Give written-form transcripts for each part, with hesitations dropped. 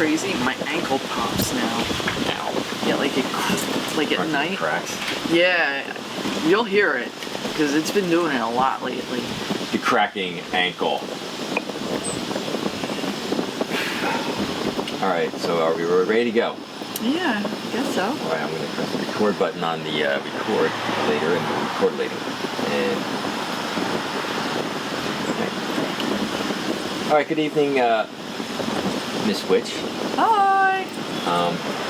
crazy? My ankle pops now. Ow. Yeah, like at night. Cracks. Yeah, you'll hear it because it's been doing it a lot lately. The cracking ankle. All right, so are we ready to go? Yeah, I guess so. All right, I'm going to press the record button on the record later and the record later. And okay. All right, good evening, Miss Witch. Hi.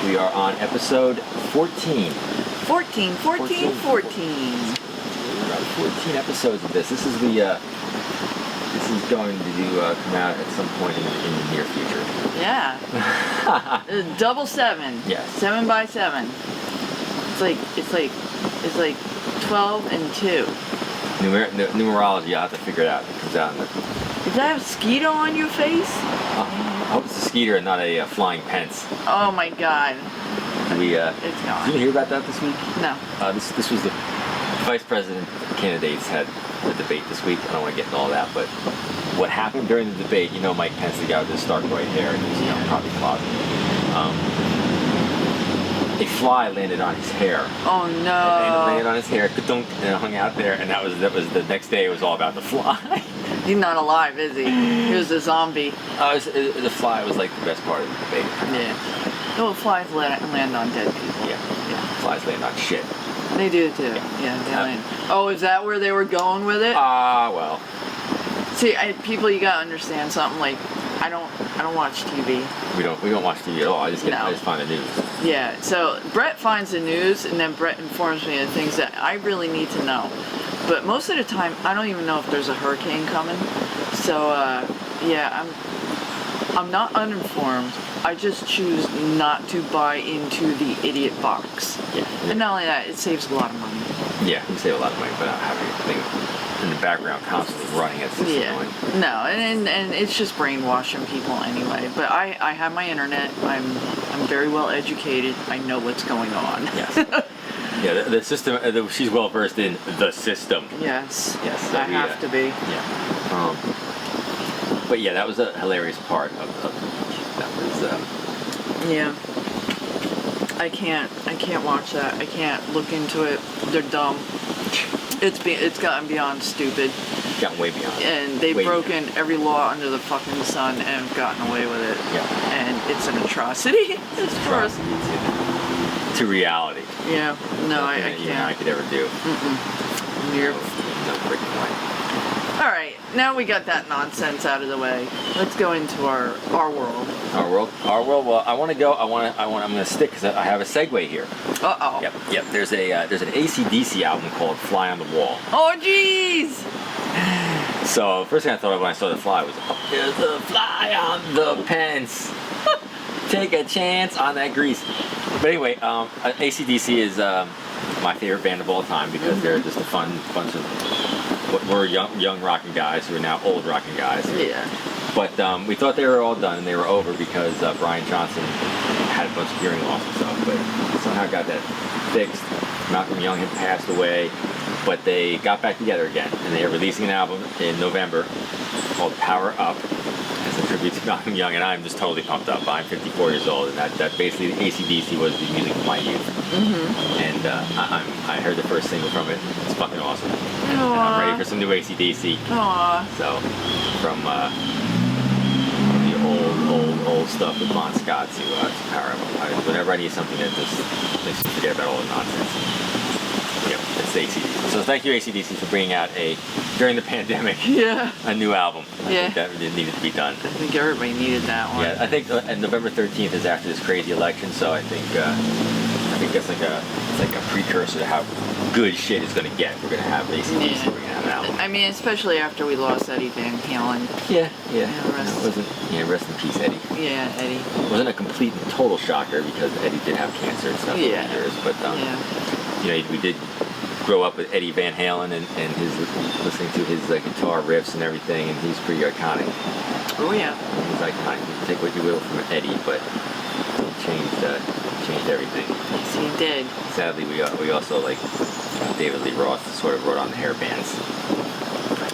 We are on episode 14. 14. We're on 14 episodes of this. This is the this is going to come out at some point in the near future. Yeah. Double 7. Yes. 7 by 7. It's like 12 and 2. Numerology, I'll have to figure it out. It comes out in the... Does that have skeeter on your face? I hope it's a skeeter and not a flying Pence. Oh my god. It's gone. Did you hear about that this week? No. This was the vice president candidates had the debate this week. I don't want to get into all that, but what happened during the debate, Mike Pence, the guy with the stark white hair and he's probably closet. A fly landed on his hair. Oh no. Landed on his hair, and it hung out there, and that was the next day. It was all about the fly. He's not alive, is he? He was a zombie. The fly was like the best part of the debate. Yeah. No, flies land on dead people. Yeah. Flies land on shit. They do too. Yeah, they land. Oh, is that where they were going with it? Well. See, people, you gotta understand something. Like, I don't watch TV. We don't watch TV at all. I just find the news. Yeah. So Brett finds the news, and then Brett informs me of things that I really need to know. But most of the time, I don't even know if there's a hurricane coming. So yeah, I'm not uninformed. I just choose not to buy into the idiot box. Yeah. And not only that, it saves a lot of money. Yeah, you save a lot of money, but not having things in the background constantly running. It's just annoying. No, and it's just brainwashing people anyway. But I have my internet. I'm very well educated. I know what's going on. Yes. Yeah, the system. She's well versed in the system. Yes. Yes. I have to be. Yeah. But yeah, that was a hilarious part of that was. Yeah. I can't watch that. I can't look into it. They're dumb. It's gotten beyond stupid. Gotten way beyond. And they've broken every law under the fucking sun and gotten away with it. Yeah. And it's an atrocity. It's atrocity to reality. Yeah. No, I can't. Even I could ever do. No freaking way. All right, now we got that nonsense out of the way. Let's go into our world. Our world. Well, I'm gonna stick because I have a segue here. Uh-oh. Yep. There's an AC/DC album called "Fly on the Wall." Oh, jeez. So first thing I thought of when I saw the fly was, "There's a fly on the Pence. Take a chance on that grease." But anyway, AC/DC is my favorite band of all time because they're just a fun bunch of what were young rocking guys who are now old rocking guys. Yeah. But we thought they were all done and they were over because Brian Johnson had a bunch of hearing loss and stuff, but somehow got that fixed. Malcolm Young had passed away, but they got back together again, and they are releasing an album in November called Power Up as a tribute to Malcolm Young, and I'm just totally pumped up. I'm 54 years old, and that basically AC/DC was the music of my youth. And I heard the first single from it. It's fucking awesome. And I'm ready for some new AC/DC. Aww. So, from the old stuff with Bon Scott to Power Up. Whenever I need something that just makes me forget about all the nonsense. Yep, it's AC/DC. So thank you, AC/DC, for bringing out during the pandemic, a new album. I think that really needed to be done. I think everybody needed that one. Yeah, I think November 13th is after this crazy election, so I think that's like a precursor to how good shit is going to get. We're going to have AC/DC. We're going to have an album. I mean, especially after we lost Eddie Van Halen. Yeah. Rest in peace, Eddie. Yeah, Eddie. It wasn't a complete and total shocker because Eddie did have cancer and stuff over the years, but we did grow up with Eddie Van Halen and his listening to his guitar riffs and everything, and he's pretty iconic. Oh yeah. He's iconic. You can take what you will from Eddie, but he changed everything. Yes, he did. Sadly, we also David Lee Roth sort of wrote on the hair bands.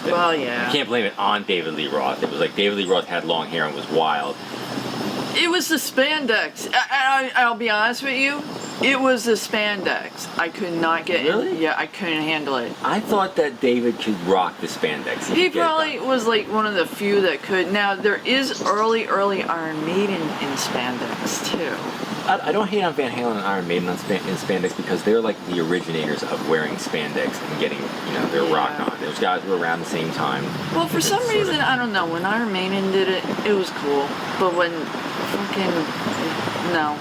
Well, yeah. You can't blame it on David Lee Roth. It was like David Lee Roth had long hair and was wild. It was the spandex. I'll be honest with you. It was the spandex. I could not get Really? in. Yeah, I couldn't handle it. I thought that David could rock the spandex. He probably was like one of the few that could. Now, there is early Iron Maiden in spandex, too. I don't hate on Van Halen and Iron Maiden in spandex because they're like the originators of wearing spandex and getting, their rock on. Those guys were around the same time. Well, for some reason, I don't know, when Iron Maiden did it, it was cool. But when no.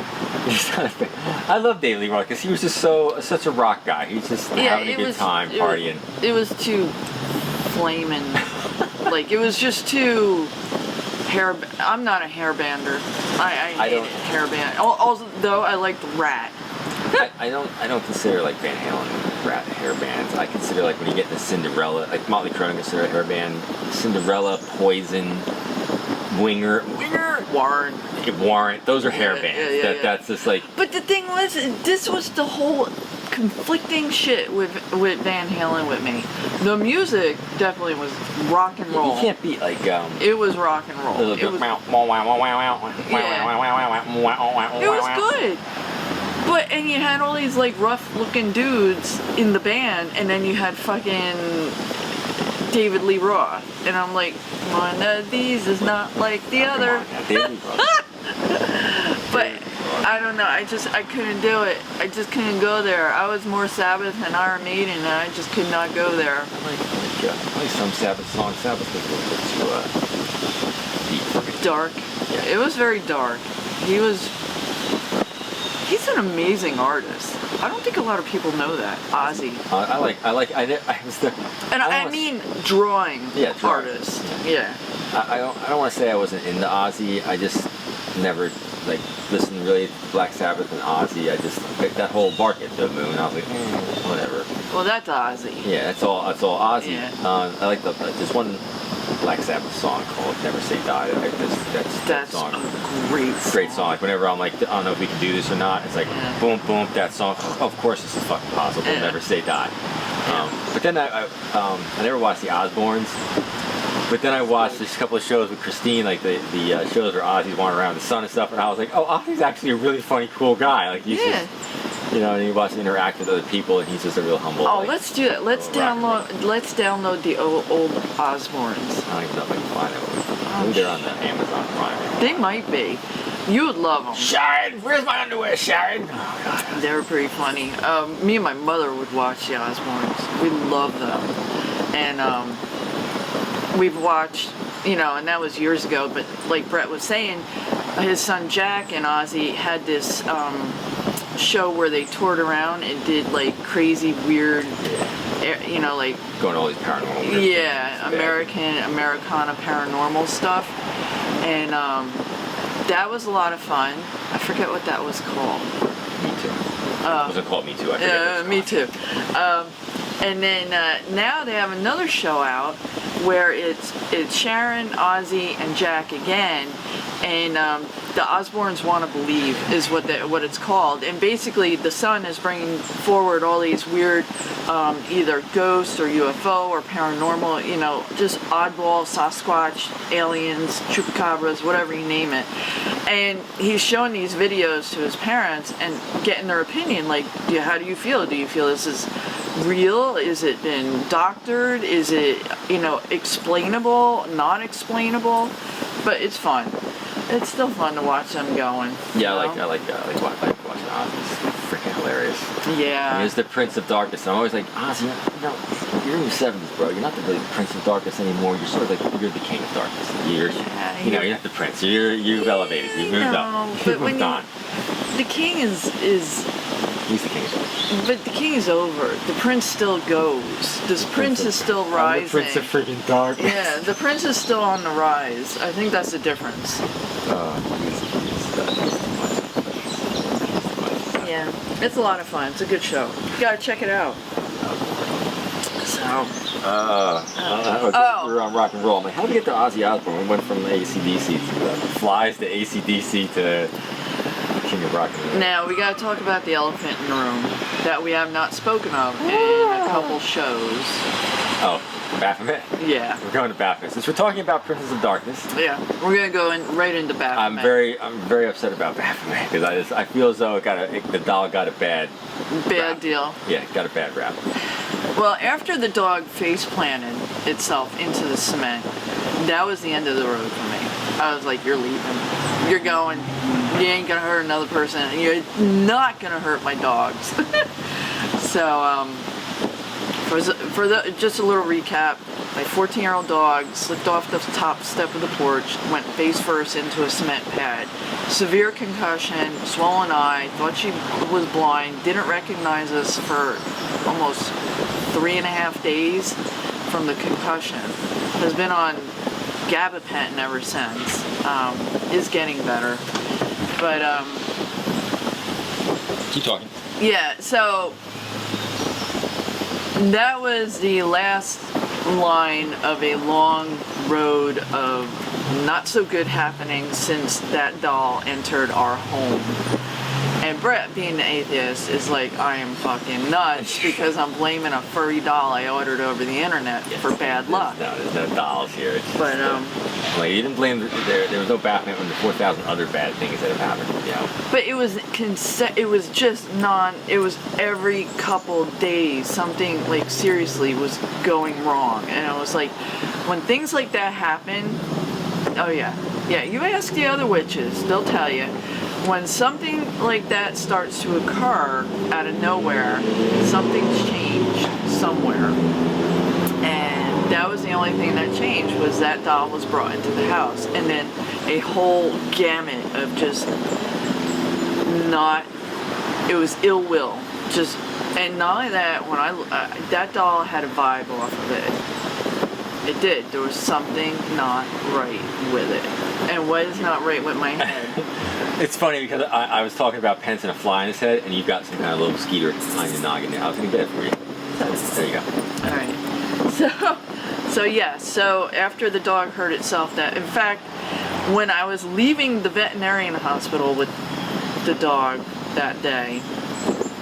I love David Lee Roth because he was just such a rock guy. He's just having a good time partying. It was too flaming. Like, it was just too I'm not a hairbander. I hate hairband. Although I liked Rat. I don't consider like Van Halen Rat hair bands. I consider like when you get the Cinderella, like Motley Crue, I consider a hair band. Cinderella, Poison, Winger, Warrant. Those are hair bands. That's just like. But the thing was, this was the whole conflicting shit with Van Halen with me. The music definitely was rock and roll. You can't beat like it was rock and roll. It was good. But and you had all these like rough looking dudes in the band, and then you had fucking David Lee Roth, and I'm like, one of these is not like the other. But I don't know. I couldn't do it. I just couldn't go there. I was more Sabbath and Iron Maiden, and I just could not go there. I like some Sabbath songs. Sabbath was a little bit too deep for me. Dark. Yeah, it was very dark. He's an amazing artist. I don't think a lot of people know that. Ozzy. I mean drawing artist. Yeah. I don't want to say I wasn't into Ozzy. I just never like listened really to Black Sabbath and Ozzy. I just that whole Bark at the Moon. I was like, whatever. Well, that's Ozzy. Yeah, that's all Ozzy. Yeah. I like there's one Black Sabbath song called "Never Say Die." That song. A great song. Like whenever I'm like, I don't know if we can do this or not. It's like boom, boom. That song. Of course, this is fucking possible. Yeah. Never Say Die. But then I never watched the Osbournes. But then I watched just a couple of shows with Christine, like the shows where Ozzy's wandering around the sun and stuff, and I was like, oh, Ozzy's actually a really funny, cool guy. Like he's just, and he watches him interact with other people, and he's just a real humble. Oh, let's do that. Let's download the old Osbournes. I don't even know if I can find it. Maybe they're on the Amazon Prime. They might be. You would love them. Sharon, where's my underwear, Sharon? Oh God. They were pretty funny. Me and my mother would watch the Osbournes. We love them, and we've watched, and that was years ago, but like Brett was saying, his son Jack and Ozzy had this show where they toured around and did like crazy, weird, like going to all these paranormal. Americana paranormal stuff, and that was a lot of fun. I forget what that was called. Me too. It wasn't called Me Too. I forget. Me too. And then now they have another show out where it's Sharon, Ozzy, and Jack again, and the Osbournes Want to Believe is what it's called. And basically, the son is bringing forward all these weird, either ghosts or UFO or paranormal, just oddball, Sasquatch, aliens, chupacabras, whatever you name it. And he's showing these videos to his parents and getting their opinion. Like, how do you feel? Do you feel this is real? Is it been doctored? Is it, explainable, not explainable? But it's fun. It's still fun to watch them going. Yeah, I like watching Ozzy. It's freaking hilarious. Yeah. I mean, he's the Prince of Darkness. And I'm always like, Ozzy, you're in your 70s, bro. You're not the Prince of Darkness anymore. You're sort of like, you're the King of Darkness. You're not the Prince. You've elevated. You've moved up. You've moved on. The King is He's the king of Darkness. But the king is over. The prince still goes. This prince is still rising. The Prince of freaking Darkness. Yeah, the prince is still on the rise. I think that's the difference. Yeah, it's a lot of fun. It's a good show. You gotta check it out. So. We're on rock and roll. I'm like, how did we get to Ozzy Osbourne? We went from AC/DC to Flies to AC/DC to King of Rock and Roll. Now we gotta talk about the elephant in the room that we have not spoken of in a couple shows. Oh, Baphomet? Yeah. We're going to Baphomet. Since we're talking about Princes of Darkness. Yeah. We're gonna go right into Baphomet. I'm very upset about Baphomet because I feel as though the doll got a bad rap. Deal. Yeah, got a bad rap. Well, after the dog face planted itself into the cement, that was the end of the road for me. I was like, you're leaving. You're going. You ain't gonna hurt another person. And you're not gonna hurt my dogs. So, just a little recap. My 14-year-old dog slipped off the top step of the porch, went face first into a cement pad. Severe concussion, swollen eye, thought she was blind, didn't recognize us for almost 3.5 days from the concussion. Has been on gabapentin ever since. Is getting better. But, Keep talking. yeah, so that was the last line of a long road of not so good happening since that doll entered our home. And Brett, being an atheist, is like, I am fucking nuts because I'm blaming a furry doll I ordered over the internet for bad luck. No, there's no dolls here. It's just, But like, you didn't blame there was no Baphomet when the 4,000 other bad things that have happened. You know. but it was just it was every couple days something like seriously was going wrong, and I was like, when things like that happen, oh yeah, you ask the other witches, they'll tell you. When something like that starts to occur out of nowhere, something's changed somewhere. And that was the only thing that changed, was that doll was brought into the house. And then a whole gamut of just it was ill will. And not only that, when that doll had a vibe off of it. It did. There was something not right with it. And what is not right with my head? It's funny because I was talking about Pence and a fly in his head, and you've got some kind of little skeeter on your noggin there. I was going to get it for you. There you go. Alright. So after the dog hurt itself, in fact, when I was leaving the veterinarian hospital with the dog that day,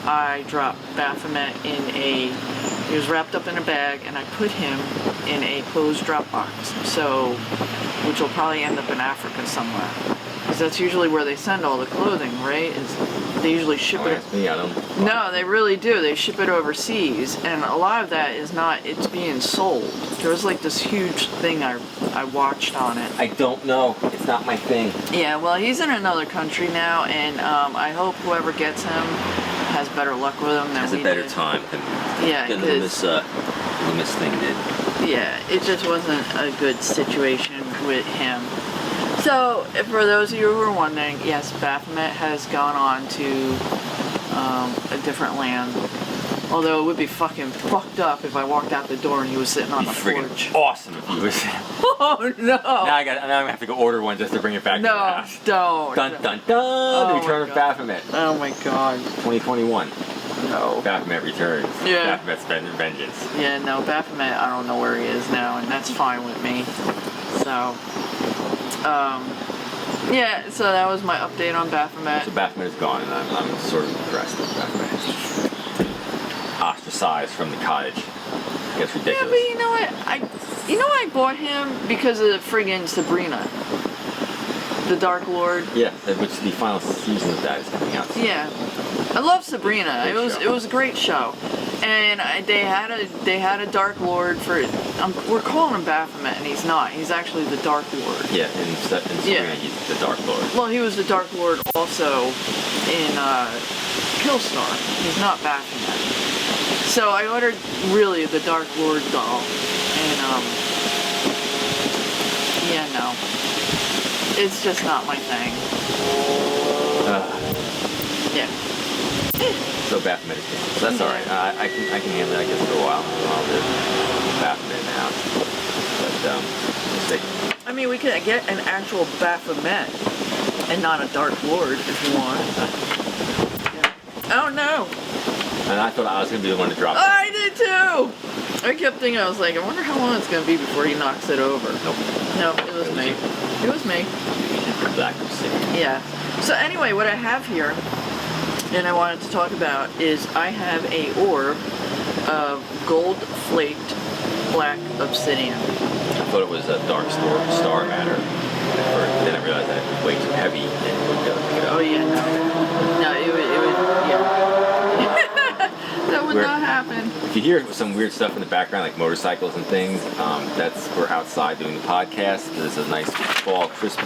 I dropped Baphomet he was wrapped up in a bag, and I put him in a closed drop box, which will probably end up in Africa somewhere. Because that's usually where they send all the clothing, right? They usually ship it. No, they really do. They ship it overseas, and a lot of that is not. It's being sold. There was like this huge thing I watched on it. I don't know. It's not my thing. Yeah, well, he's in another country now, and I hope whoever gets him has better luck with him than has we a better did. time than this thing did. Yeah, it just wasn't a good situation with him. So, for those of you who are wondering, yes, Baphomet has gone on to a different land. Although it would be fucking fucked up if I walked out the door and he was sitting on the porch. Awesome if he was. Oh no! Now I'm gonna have to go order one just to bring it back to the house. Don't. Dun dun dun! The Return of Baphomet. Oh my god. 2021. No. Baphomet returns. Yeah. Baphomet's vengeance. Yeah, no, Baphomet, I don't know where he is now, and that's fine with me. So, yeah, so that was my update on Baphomet. So Baphomet is gone, and I'm sort of impressed with Baphomet. Ostracized from the cottage. Gets ridiculous. Yeah, but you know what? I bought him because of friggin' Sabrina, the Dark Lord. Yeah, which the final season of that is coming out soon. Yeah, I love Sabrina. It was a great show, and they had a Dark Lord for. We're calling him Baphomet, and he's not. He's actually the Dark Lord. Yeah, in Sabrina, he's the Dark Lord. Well, he was the Dark Lord also in Killstar. He's not Baphomet. So I ordered really the Dark Lord doll, and yeah, no, it's just not my thing. Yeah. So Baphomet is gone. So that's all right. I can handle it, I guess, for a while. I'll live Baphomet in the house. But we'll see. I mean, we could get an actual Baphomet and not a Dark Lord if you want. Yeah. Oh no. And I thought I was going to be the one to drop it. I did too! I kept thinking, I was like, I wonder how long it's going to be before he knocks it over. Nope. No, it was me. It was me. Yeah. So anyway, what I have here, and I wanted to talk about, is I have a orb of gold flaked black obsidian. I thought it was a dark star matter at first, but then I realized that it was way too heavy and it wouldn't be able to pick it up. Oh yeah, no, it would, yeah. That would not happen. If you hear some weird stuff in the background, like motorcycles and things, we're outside doing the podcast. It's a nice fall, crisp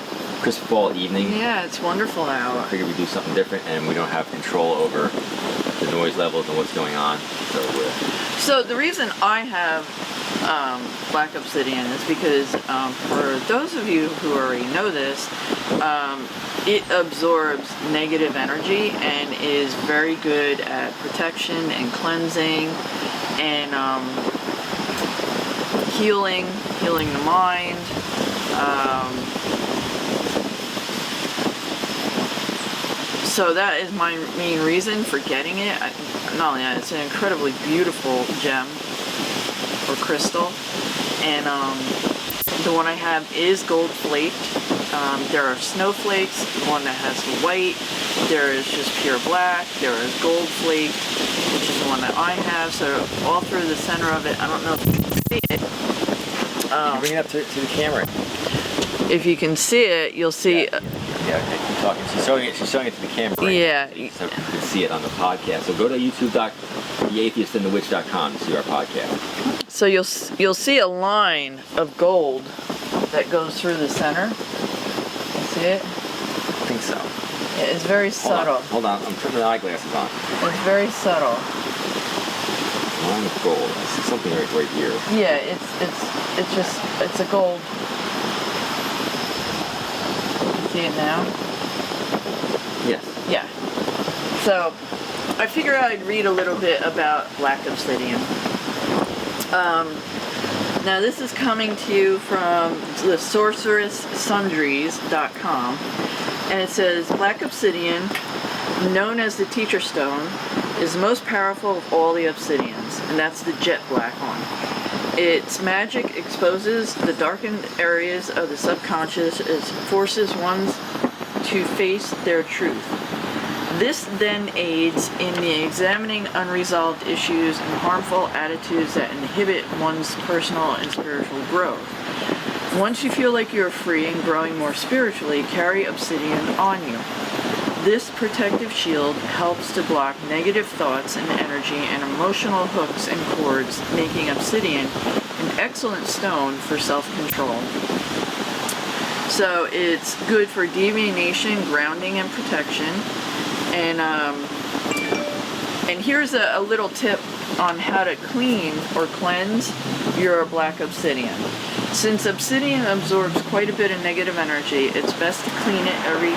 fall evening. Yeah, it's wonderful out. I figured we'd do something different, and we don't have control over the noise levels and what's going on. So the reason I have black obsidian is because for those of you who already know this, it absorbs negative energy and is very good at protection and cleansing and healing the mind. So that is my main reason for getting it. Not only that, it's an incredibly beautiful gem or crystal, and the one I have is gold flaked. There are snowflakes, the one that has the white, there is just pure black, there is gold flake, which is the one that I have. So all through the center of it, I don't know if you can see it. You can bring it up to the camera. If you can see it, you'll see. Yeah, okay, keep talking. She's showing it to the camera. Right? Yeah. So you can see it on the podcast. So go to youtube.theatheistandthewitch.com to see our podcast. So you'll see a line of gold that goes through the center. You see it? I think so. Yeah, it's very subtle. Hold on. I'm putting the eyeglasses on. It's very subtle. Line of gold. I see something right here. Yeah, it's a gold. See it now? Yes. Yeah. So I figured I'd read a little bit about black obsidian. Now this is coming to you from the sorceresssundries.com, and it says black obsidian, known as the teacher stone, is the most powerful of all the obsidians, and that's the jet black one. Its magic exposes the darkened areas of the subconscious as forces one to face their truth. This then aids in the examining unresolved issues and harmful attitudes that inhibit one's personal and spiritual growth. Once you feel like you're free and growing more spiritually, carry obsidian on you. This protective shield helps to block negative thoughts and energy and emotional hooks and cords, making obsidian an excellent stone for self-control. So it's good for divination, grounding, and protection. And here's a little tip on how to clean or cleanse your black obsidian. Since obsidian absorbs quite a bit of negative energy, it's best to clean it every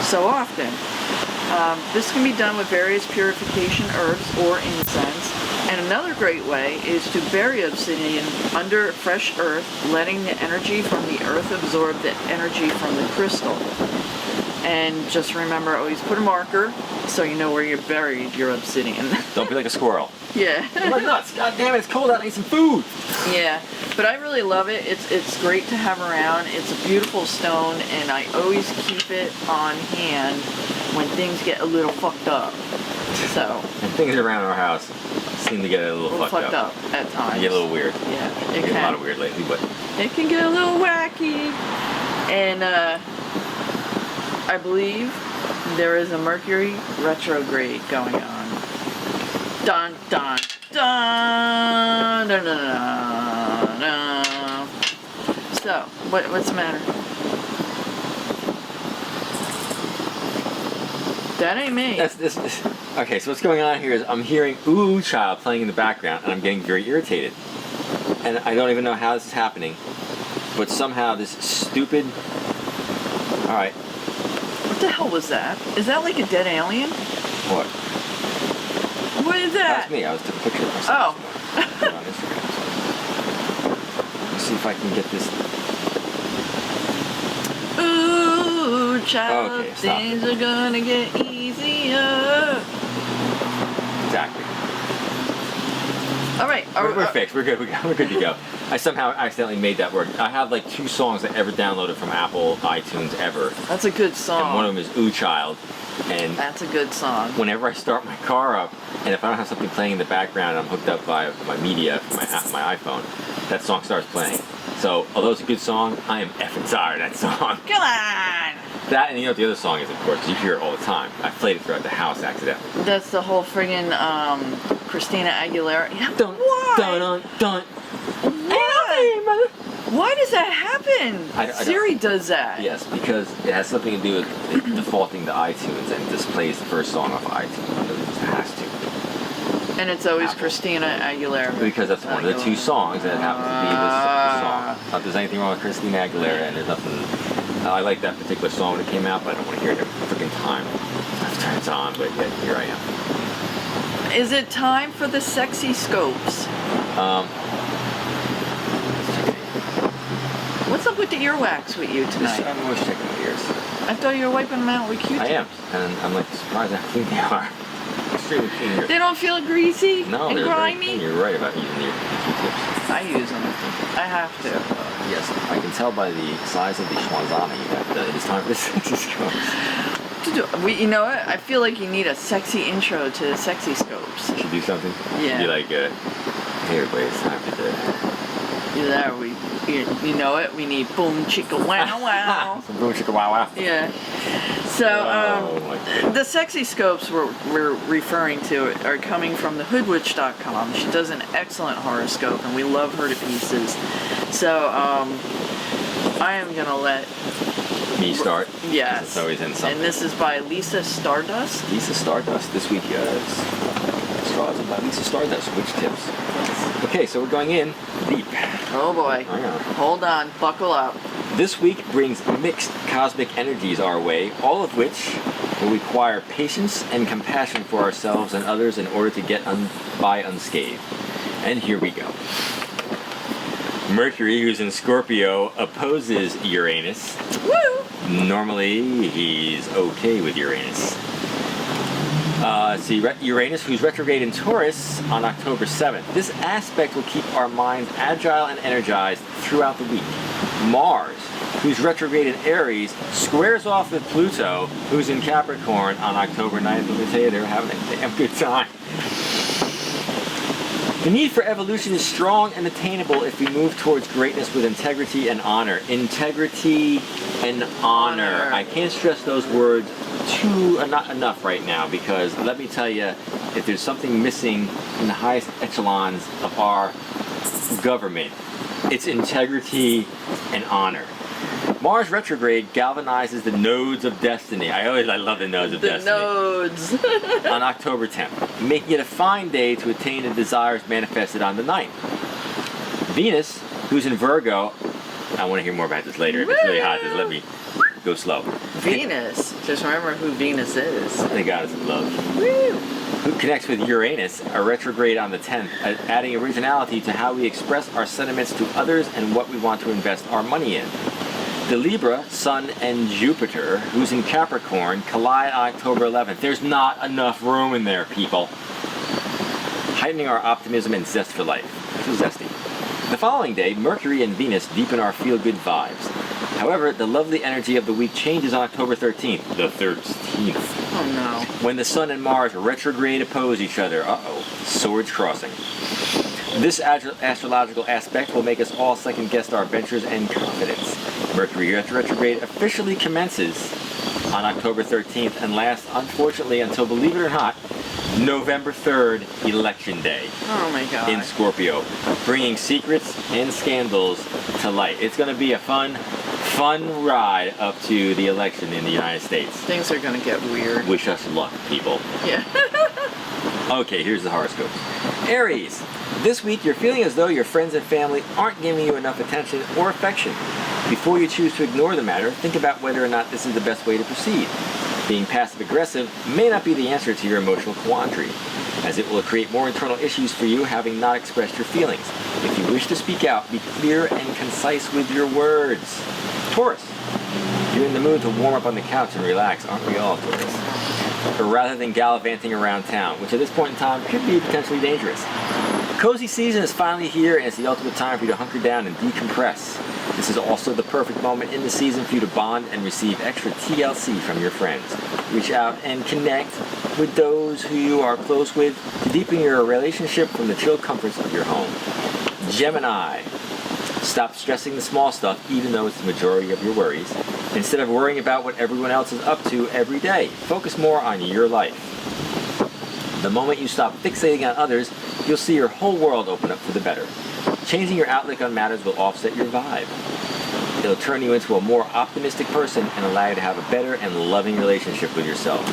so often. This can be done with various purification herbs or incense. And another great way is to bury obsidian under fresh earth, letting the energy from the earth absorb the energy from the crystal. And just remember, always put a marker so you know where you buried your obsidian. Don't be like a squirrel. Yeah. I'm like nuts. God damn it, it's cold out. I need some food. Yeah, but I really love it. It's great to have around. It's a beautiful stone, and I always keep it on hand when things get a little fucked up. So. And things around our house seem to get a little fucked up at times. They get a little weird. Yeah, it get can. A lot of weird lately, but it can get a little wacky. And I believe there is a Mercury retrograde going on. Dun dun dun dun dun dun. Dun. So, what's the matter? That ain't me. Okay, so what's going on here is I'm hearing Ooh Child playing in the background, and I'm getting very irritated. And I don't even know how this is happening, but somehow this stupid... Alright. What the hell was that? Is that like a dead alien? What? What is that? That's me. I was taking a picture of myself. Oh. On Instagram. Let's see if I can get this... Ooh, child, okay, things are gonna get easier. Exactly. All right, we're fixed. We're good. We're good to go. I somehow accidentally made that work. I have like 2 songs I ever downloaded from Apple iTunes ever. That's a good song. And one of them is Ooh Child. And that's a good song. Whenever I start my car up, and if I don't have something playing in the background, I'm hooked up by my media, my iPhone. that song starts playing. So, although it's a good song, I am effing tired of that song. Come on! That, and you know what the other song is, of course, because you hear it all the time. I played it throughout the house accidentally. That's the whole friggin' Christina Aguilera. Yeah, Dun, why? dun, dun. Why? Why does that happen? I Siri does that. Yes, because it has something to do with it defaulting to iTunes, and it just plays the first song off iTunes. It just has to. And it's always Apple. Christina Aguilera. Because that's one of the two songs, and it happens to be this song. Not that there's anything wrong with Christina Aguilera, and there's nothing. I like that particular song when it came out, but I don't want to hear it every freaking time. After it's on, but yet here I am. Is it time for the sexy scopes? What's up with the earwax with you tonight? I'm always checking my ears. I thought you were wiping them out with Q-tips. I am, and I'm like surprised how clean they are. Extremely clean ears. They don't feel greasy No, and they're grimy? very clean. You're right about using the Q-tips. I use them. I have to. Yes, I can tell by the size of the schwanzani that it is time for the sexy scopes. You know what? I feel like you need a sexy intro to the sexy scopes. Should do something? Yeah. Be like, hey everybody, it's time for the... Yeah, you know it. We need boom chicka wow wow. Some boom chicka wow wow. Yeah. So the sexy scopes we're referring to are coming from the hoodwitch.com. She does an excellent horoscope, and we love her to pieces. So I am gonna let me start. Yes. It's always in something. And this is by Lisa Stardust. Lisa Stardust. This week is Straws by Lisa Stardust. Witch tips. Okay, so we're going in deep. Oh boy. Hold on. Buckle up. This week brings mixed cosmic energies our way, all of which will require patience and compassion for ourselves and others in order to get by unscathed. And here we go. Mercury, who's in Scorpio, opposes Uranus. Woo! Normally, he's okay with Uranus. Uranus, who's retrograde in Taurus on October 7th. This aspect will keep our minds agile and energized throughout the week. Mars, who's retrograde in Aries, squares off with Pluto, who's in Capricorn on October 9th. Let me tell you, they're having a damn good time. The need for evolution is strong and attainable if we move towards greatness with integrity and honor. Integrity and honor. I can't stress those words not enough right now, because let me tell you, if there's something missing in the highest echelons of our government, it's integrity and honor. Mars retrograde galvanizes the nodes of destiny. I love the nodes of destiny. The nodes. On October 10th, making it a fine day to attain the desires manifested on the 9th. Venus, who's in Virgo, I want to hear more about this later. If it's really hot, just let me go slow. Venus. Just remember who Venus is. The goddess of love. Woo! Who connects with Uranus, a retrograde on the 10th, adding originality to how we express our sentiments to others and what we want to invest our money in. The Libra, Sun, and Jupiter, who's in Capricorn, collide on October 11th. There's not enough room in there, people. Heightening our optimism and zest for life. So zesty. The following day, Mercury and Venus deepen our feel-good vibes. However, the lovely energy of the week changes on October 13th. The 13th. Oh no. When the Sun and Mars retrograde oppose each other. Swords crossing. This astrological aspect will make us all second-guess our ventures and confidence. Mercury retrograde officially commences on October 13th and lasts, unfortunately, until, believe it or not, November 3rd, Election Day. Oh my God. In Scorpio, bringing secrets and scandals to light. It's going to be a fun ride up to the election in the United States. Things are going to get weird. Wish us luck, people. Yeah. Okay, here's the horoscopes. Aries. This week, you're feeling as though your friends and family aren't giving you enough attention or affection. Before you choose to ignore the matter, think about whether or not this is the best way to proceed. Being passive-aggressive may not be the answer to your emotional quandary, as it will create more internal issues for you having not expressed your feelings. If you wish to speak out, be clear and concise with your words. Taurus. You're in the mood to warm up on the couch and relax, aren't we all, Taurus? Or rather than gallivanting around town, which at this point in time could be potentially dangerous. Cozy season is finally here, and it's the ultimate time for you to hunker down and decompress. This is also the perfect moment in the season for you to bond and receive extra TLC from your friends. Reach out and connect with those who you are close with to deepen your relationship from the chill comforts of your home. Gemini. Stop stressing the small stuff, even though it's the majority of your worries. Instead of worrying about what everyone else is up to every day, focus more on your life. The moment you stop fixating on others, you'll see your whole world open up for the better. Changing your outlook on matters will offset your vibe. It'll turn you into a more optimistic person and allow you to have a better and loving relationship with yourself.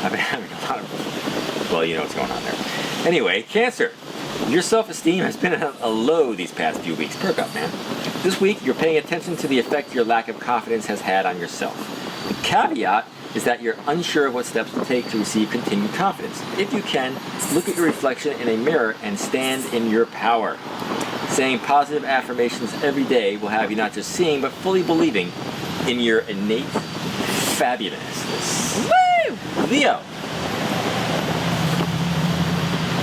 I've been having a lot of... Well, you know what's going on there. Anyway, Cancer. Your self-esteem has been at a low these past few weeks. Perk up, man. This week, you're paying attention to the effect your lack of confidence has had on yourself. The caveat is that you're unsure of what steps to take to receive continued confidence. If you can, look at your reflection in a mirror and stand in your power. Saying positive affirmations every day will have you not just seeing, but fully believing in your innate fabulousness. Woo! Leo.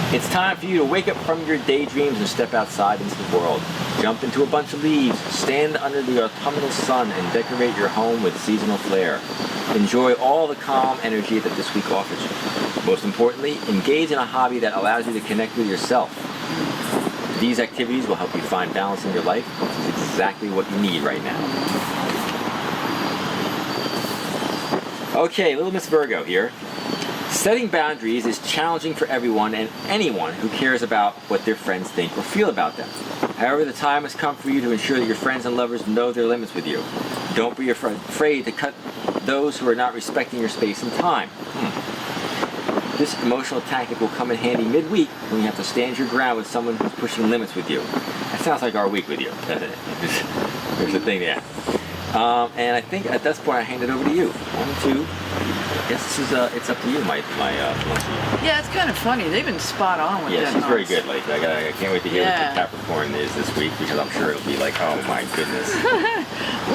It's time for you to wake up from your daydreams and step outside into the world. Jump into a bunch of leaves, stand under the autumnal sun, and decorate your home with seasonal flair. Enjoy all the calm energy that this week offers you. Most importantly, engage in a hobby that allows you to connect with yourself. These activities will help you find balance in your life, which is exactly what you need right now. Okay, little Miss Virgo here. Setting boundaries is challenging for everyone and anyone who cares about what their friends think or feel about them. However, the time has come for you to ensure that your friends and lovers know their limits with you. Don't be afraid to cut those who are not respecting your space and time. This emotional tactic will come in handy midweek when you have to stand your ground with someone who's pushing limits with you. That sounds like our week with you, doesn't it? There's a thing there. And I think at this point I hand it over to you. 1, 2. I guess this is it's up to you, my Yeah, it's kind of funny. They've been spot on with that. Yeah, she's very good. Like I can't wait to hear what the Capricorn is this week, because I'm sure it'll be like, oh my goodness.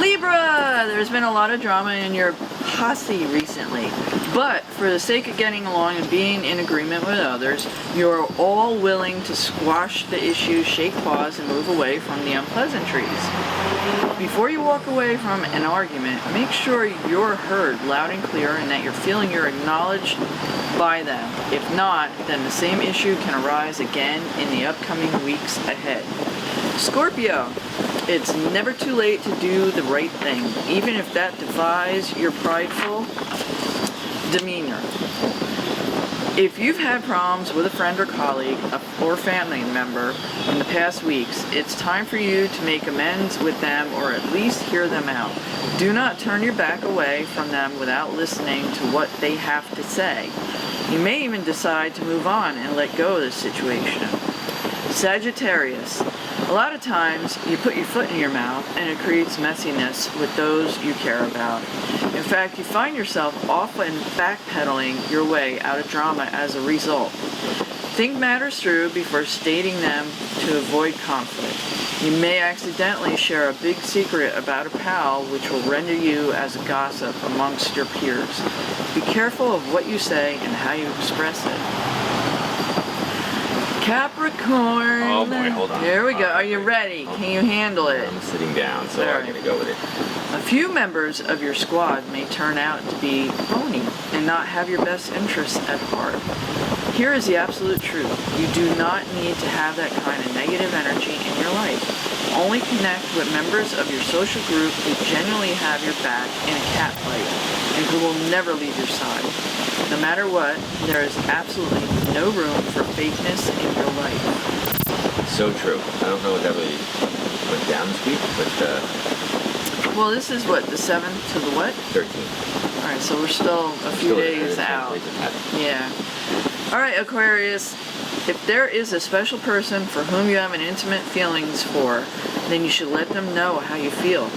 Libra, there's been a lot of drama in your posse recently, but for the sake of getting along and being in agreement with others, you're all willing to squash the issues, shake paws, and move away from the unpleasantries. Before you walk away from an argument, make sure you're heard loud and clear and that you're feeling you're acknowledged by them. If not, then the same issue can arise again in the upcoming weeks ahead. Scorpio, it's never too late to do the right thing, even if that defies your prideful demeanor. If you've had problems with a friend or colleague or family member in the past weeks, it's time for you to make amends with them or at least hear them out. Do not turn your back away from them without listening to what they have to say. You may even decide to move on and let go of the situation. Sagittarius, a lot of times you put your foot in your mouth and it creates messiness with those you care about. In fact, you find yourself often backpedaling your way out of drama as a result. Think matters through before stating them to avoid conflict. You may accidentally share a big secret about a pal, which will render you as a gossip amongst your peers. Be careful of what you say and how you express it. Capricorn. Oh boy, hold on. Here we go. Are you ready? Can you handle it? I'm sitting down, so I'm going to go with it. A few members of your squad may turn out to be phony and not have your best interests at heart. Here is the absolute truth. You do not need to have that kind of negative energy in your life. Only connect with members of your social group who genuinely have your back in a cat fight and who will never leave your side. No matter what, there is absolutely no room for fakeness in your life. So true. I don't know what that really went down this week, but... Well, this is what, the 7th to the what? 13th. Alright, so we're still a few days out. Yeah. Alright, Aquarius. If there is a special person for whom you have an intimate feelings for, then you should let them know how you feel.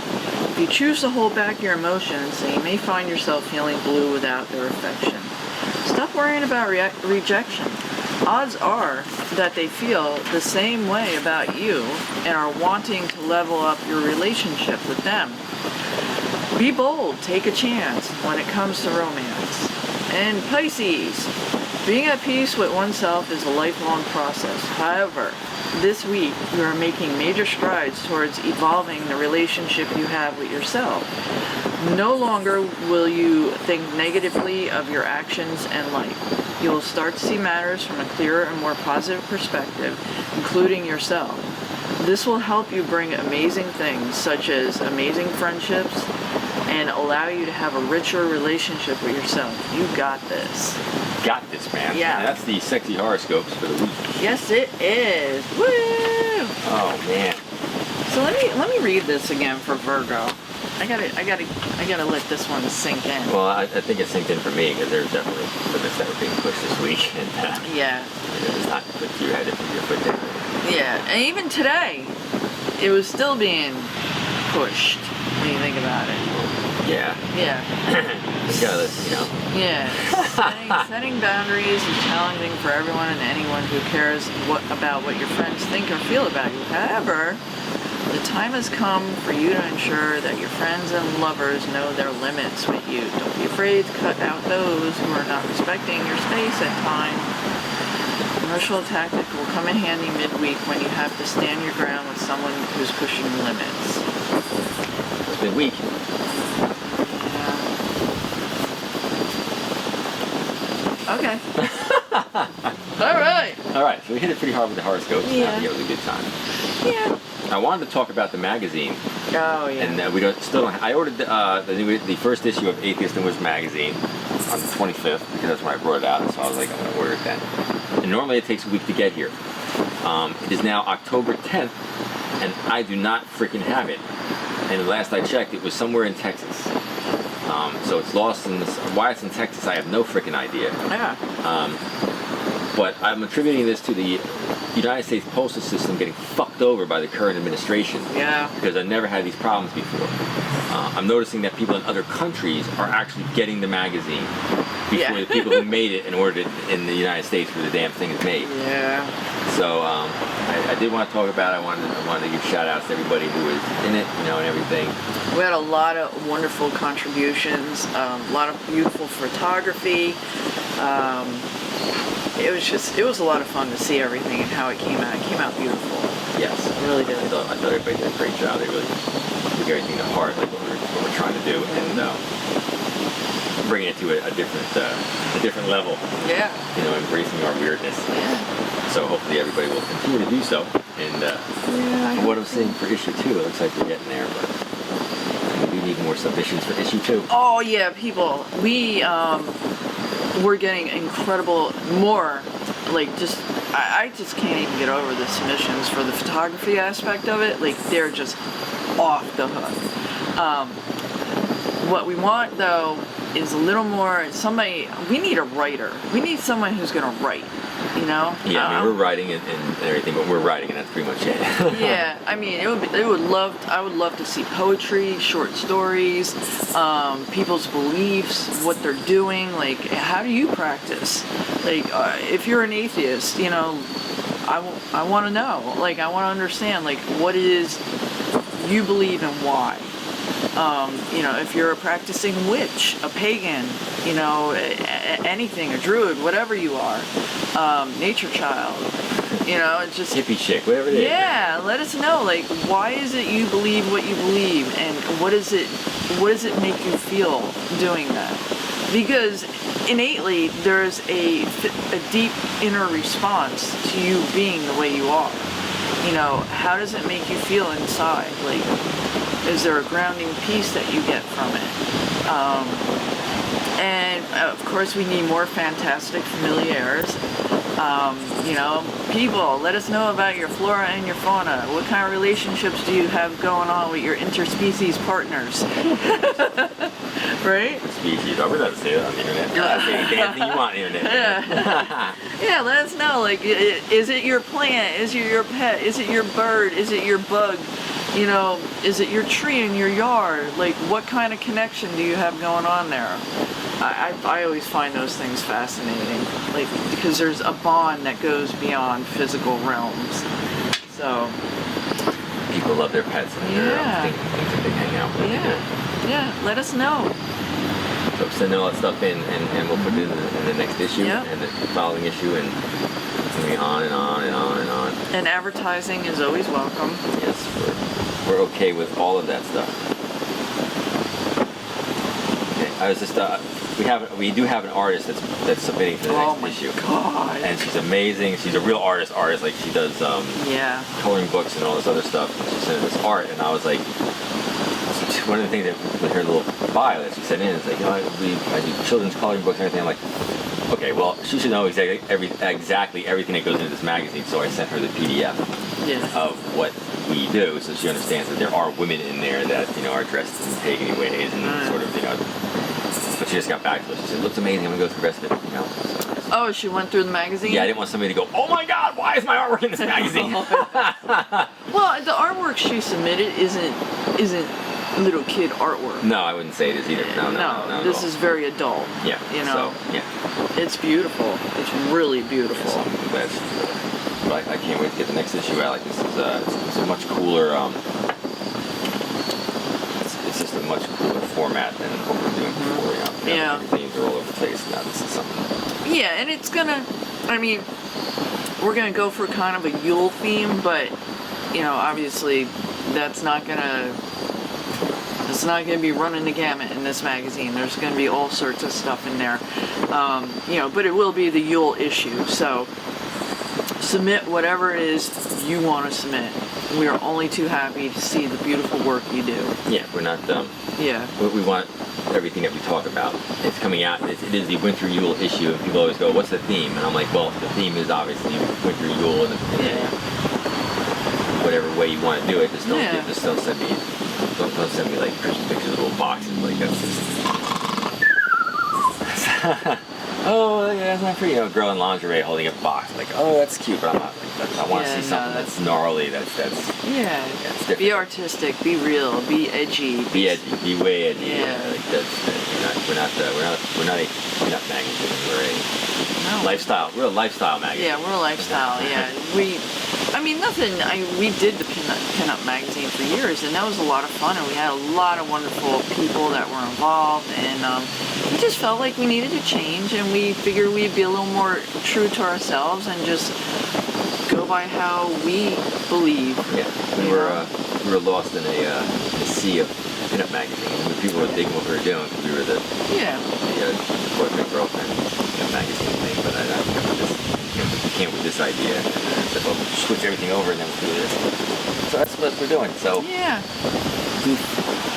If you choose to hold back your emotions, then you may find yourself feeling blue without their affection. Stop worrying about rejection. Odds are that they feel the same way about you and are wanting to level up your relationship with them. Be bold, take a chance when it comes to romance. And Pisces, being at peace with oneself is a lifelong process. However, this week you are making major strides towards evolving the relationship you have with yourself. No longer will you think negatively of your actions and life. You will start to see matters from a clearer and more positive perspective, including yourself. This will help you bring amazing things, such as amazing friendships, and allow you to have a richer relationship with yourself. You got this. Got this, man. Yeah. And that's the sexy horoscopes for the week. Yes, it is. Woo! Oh man. So let me read this again for Virgo. I gotta let this one sink in. Well, I think it synced in for me because there's definitely limits that were being pushed this week, and Yeah. it's not put you had to put your foot down. Yeah, and even today, it was still being pushed when you think about it. Yeah. Yeah. Because, you know. Yeah. Setting boundaries is challenging for everyone and anyone who cares about what your friends think or feel about you. However, the time has come for you to ensure that your friends and lovers know their limits with you. Don't be afraid to cut out those who are not respecting your space at times. Commercial tactic will come in handy midweek when you have to stand your ground with someone who's pushing limits. It's been weak. Okay. All right. So we hit it pretty hard with the horoscopes. Yeah. It was a good time. Yeah. I wanted to talk about the magazine. Oh yeah. And still don't. I ordered the first issue of Atheist The Witch magazine on the 25th because that's when I brought it out. So I was like, I'm gonna order it then. And normally it takes a week to get here. It is now October 10th, and I do not freaking have it. And the last I checked, it was somewhere in Texas. So it's lost in this. Why it's in Texas, I have no freaking idea. Yeah. But I'm attributing this to the United States postal system getting fucked over by the current administration. Yeah. Because I've never had these problems before. I'm noticing that people in other countries are actually getting the magazine before the people who made it and ordered it in the United States where the damn thing is made. Yeah. So I did want to talk about it. I wanted to give shout outs to everybody who was in it, you know, and everything. We had a lot of wonderful contributions, a lot of beautiful photography. It was a lot of fun to see everything and how it came out. It came out beautiful. Yes. It really did. I thought everybody did a great job. They really took everything to heart, like what we're trying to do, and bringing it to a different level. Yeah. You know, embracing our weirdness. Yeah. So hopefully everybody will continue to do so. And from what I'm seeing for issue 2, it looks like we're getting there, but we do need more submissions for issue 2. Oh yeah, people. We're getting incredible more. Like I just can't even get over the submissions for the photography aspect of it. Like they're just off the hook. What we want though is a little more. We need a writer. We need someone who's gonna write. You know? Yeah, I mean, we're writing and everything, but we're writing, and that's pretty much it. Yeah, I mean, I would love to see poetry, short stories, people's beliefs, what they're doing. Like, how do you practice? Like, if you're an atheist, you know, I want to know. Like, I want to understand, like, what it is you believe and why. You know, if you're a practicing witch, a pagan, you know, anything, a druid, whatever you are, nature child, you know, it's just hippie chick, whatever it is. Yeah, let us know, like, why is it you believe what you believe, and what does it make you feel doing that? Because innately, there's a deep inner response to you being the way you are. You know, how does it make you feel inside? Like, is there a grounding peace that you get from it? And of course, we need more fantastic familiars. You know, people, let us know about your flora and your fauna. What kind of relationships do you have going on with your interspecies partners? Right? Species. I'm allowed to say that on the internet. You're allowed to say any damn thing you want on the internet. Yeah. Yeah, let us know. Like, is it your plant? Is it your pet? Is it your bird? Is it your bug? You know, is it your tree in your yard? Like, what kind of connection do you have going on there? I always find those things fascinating, like, because there's a bond that goes beyond physical realms. So people love their pets and their things that they hang out with. Yeah, let us know. So send all that stuff in, and we'll put it in the next issue and the following issue, and it's going to be on and on and on and on. And advertising is always welcome. Yes, we're okay with all of that stuff. Okay. I was just we do have an artist that's submitting for the next issue. God. And she's amazing. She's a real artist. Like she does coloring books and all this other stuff. And she sent this art, and I was like, one of the things that with her little bio that she sent in is like, I do children's coloring books and everything. I'm like, okay, well, she should know exactly everything that goes into this magazine. So I sent her the PDF of what we do, so she understands that there are women in there that are dressed in pagan ways and sort of But she just got back to us. She said, "It looks amazing. I'm gonna go through the rest of it." So, oh, she went through the magazine? Yeah, I didn't want somebody to go, "Oh my God, why is my artwork in this magazine?" Well, the artwork she submitted isn't little kid artwork. No, I wouldn't say it is either. No. This is very adult. Yeah. So, yeah. It's beautiful. It's really beautiful. So I'm glad but I can't wait to get the next issue out. Like this is it's a much cooler. It's just a much cooler format than what we're doing before. Yeah. Things are all over the place now. This is something. Yeah, and it's gonna. I mean, we're gonna go for kind of a Yule theme, but obviously, that's not gonna. It's not going to be running the gamut in this magazine. There's going to be all sorts of stuff in there, but it will be the Yule issue. So submit whatever it is you want to submit. We are only too happy to see the beautiful work you do. Yeah, we're not. Yeah. We want everything that we talk about. It's coming out. It is the Winter Yule issue, and people always go, "What's the theme?" And I'm like, "Well, the theme is obviously Winter Yule, and whatever way you want to do it. Just don't send me." Don't send me like Christmas pictures of little boxes like that's just. Oh yeah, that's not pretty. A girl in lingerie holding a box. Like, oh, that's cute, but I'm not. Like, I want to see something that's gnarly. That's different. Be artistic. Be real. Be edgy. Be edgy. Be way edgy. Yeah. We're not a pinup magazine. We're a lifestyle. We're a lifestyle magazine. Yeah, we're a lifestyle. Yeah, we did the pinup magazine for years, and that was a lot of fun, and we had a lot of wonderful people that were involved, and we just felt like we needed to change, and we figured we'd be a little more true to ourselves and just go by how we believe. Yeah, we were lost in a sea of pinup magazine. I mean, people were digging what we were doing because we were the boyfriend girlfriend magazine thing, but I came with this idea and said, well, we'll switch everything over and then we'll do this. So that's what we're doing. So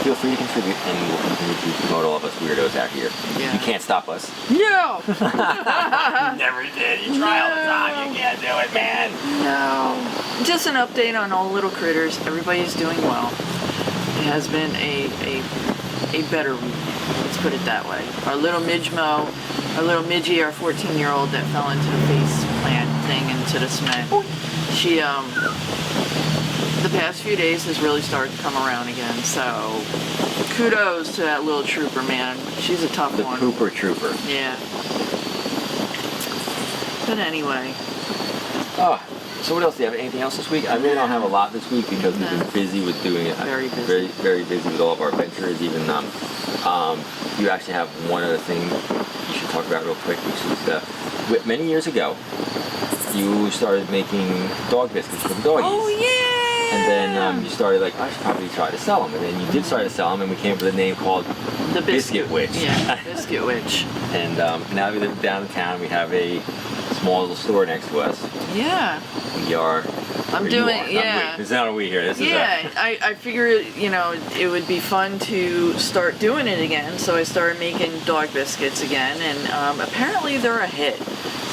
feel free to contribute, and we'll continue to promote all of us weirdos out here. Yeah. You can't stop us. No! Never did. You try all the time. You can't do it, man. No. Just an update on all little critters. Everybody's doing well. It has been a better week. Let's put it that way. Our little Midgemo, our little Midgie, our 14-year-old that fell into the face plant thing into the cement. She, the past few days has really started to come around again. So, kudos to that little trooper, man. She's a tough one. The Cooper Trooper. Yeah. But anyway. Oh. So what else do you have? Anything else this week? I really don't have a lot this week because we've been busy with doing it. Very busy. Very, very busy with all of our ventures. Even you actually have one other thing you should talk about real quick, which is many years ago, you started making dog biscuits for the doggies. Oh yeah! And then you started like, I should probably try to sell them. And then you did start to sell them, and we came up with a name called the Biscuit Witch. Yeah, Biscuit Witch. And now we live downtown. We have a small little store next to us. Yeah. We are. I'm doing. Yeah. This is not a we here. This is. I figured it would be fun to start doing it again, so I started making dog biscuits again, and apparently they're a hit.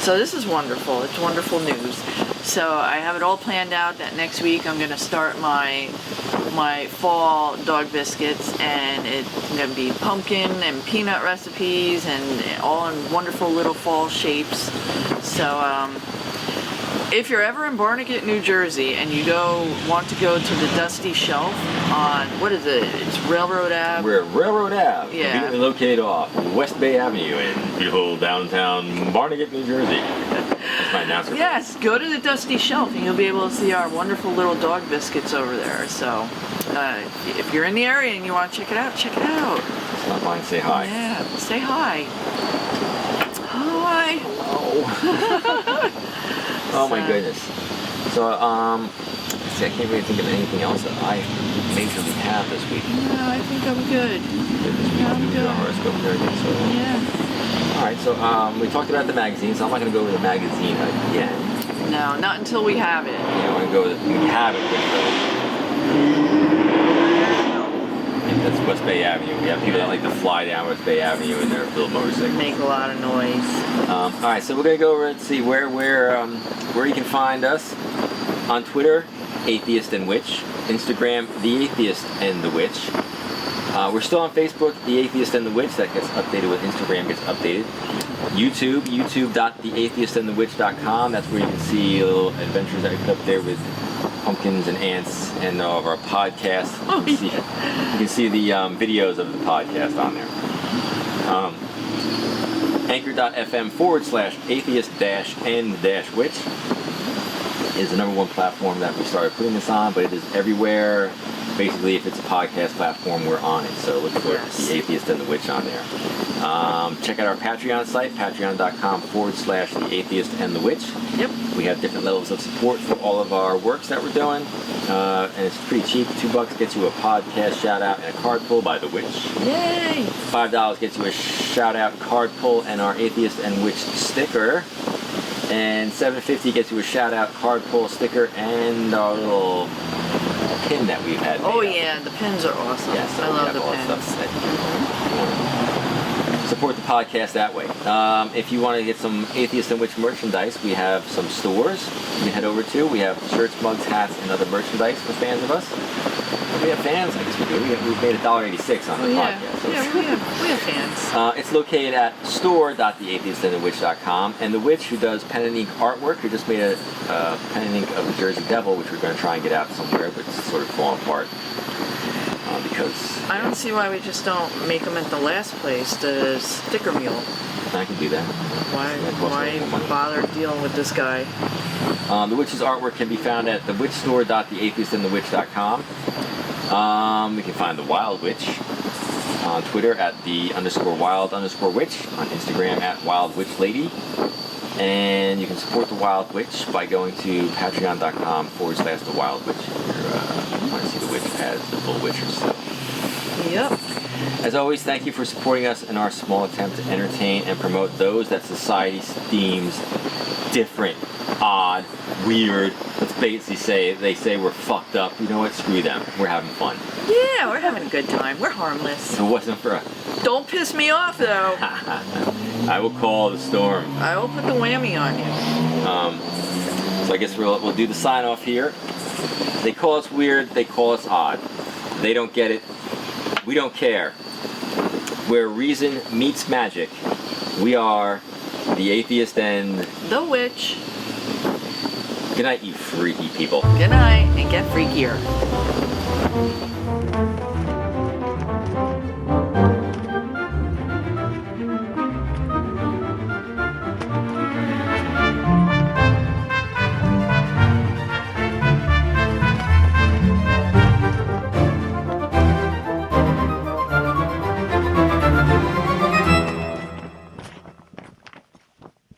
So this is wonderful. It's wonderful news. So I have it all planned out that next week I'm going to start my fall dog biscuits, and it's going to be pumpkin and peanut recipes and all in wonderful little fall shapes. So if you're ever in Barnegat, New Jersey, and you want to go to the Dusty Shelf on, what is it? It's Railroad Ave? We're at Railroad Ave, yeah. Conveniently located off West Bay Avenue in beautiful downtown Barnegat, New Jersey. That's my announcer. Yes, go to the Dusty Shelf, and you'll be able to see our wonderful little dog biscuits over there. So if you're in the area and you want to check it out, check it out. Stop by and say hi. Yeah, say hi. Hi. Hello. Oh my goodness. So see, I can't really think of anything else that I majorly have this week. No, I think I'm good. This week I'm we did good. our horoscope and everything. So, Yeah. all right. So we talked about the magazine, so I'm not going to go over the magazine again. No, not until we have it. Yeah, I'm going to go with we have it with that's West Bay Avenue. We have people that like to fly down West Bay Avenue in their little motorcycles. Make a lot of noise. All right, so we're gonna go over and see where you can find us on Twitter, Atheist and Witch, Instagram, The Atheist and The Witch. We're still on Facebook, The Atheist and The Witch. That gets updated when Instagram gets updated. YouTube, youtube.theatheistandthewitch.com. That's where you can see little adventures that we put up there with pumpkins and ants and all of our podcasts. You can see the videos of the podcast on there. Anchor.fm/atheist-and-witch is the #1 platform that we started putting this on, but it is everywhere. Basically, if it's a podcast platform, we're on it. So look for The Atheist and the Witch on there. Check out our Patreon site, patreon.com/The Atheist and the Witch. Yep. We have different levels of support for all of our works that we're doing. And it's pretty cheap. $2 gets you a podcast shout out and a card pull by The Witch. Yay! $5 gets you a shout out, card pull, and our Atheist and Witch sticker. And $7.50 gets you a shout out, card pull, sticker, and our little pin that we've had. Oh yeah, the pins are awesome. Yes, I love the all pins. that stuff. Support the podcast that way. If you want to get some Atheist and Witch merchandise, we have some stores you can head over to. We have shirts, mugs, hats, and other merchandise for fans of us. We have fans, I guess we do. We've made $1.86 on the podcast. So Yeah, we have fans. it's located at store.theatheistandthewitch.com. And The Witch, who does pen and ink artwork, who just made a pen and ink of the Jersey Devil, which we're going to try and get out somewhere, but it's sort of falling apart. Because I don't see why we just don't make them at the last place, the sticker mule. I can do that. Why bother dealing with this guy? The Witch's artwork can be found at thewitchstore.theatheistandthewitch.com. We can find the Wild Witch on Twitter at @the_wild_witch, on Instagram at wildwitchlady. And you can support the Wild Witch by going to patreon.com/the Wild Witch if you want to see the witch as the full witch herself. Yep. As always, thank you for supporting us in our small attempt to entertain and promote those that society deems different, odd, weird. Let's basically say they say we're fucked up. You know what? Screw them. We're having fun. Yeah, we're having a good time. We're harmless. If it wasn't for us. Don't piss me off though. I will call the storm. I will put the whammy on you. So I guess we'll do the sign off here. They call us weird. They call us odd. They don't get it. We don't care. Where reason meets magic, we are the Atheist and The Witch. Good night, you freaky people. Good night, and get freakier.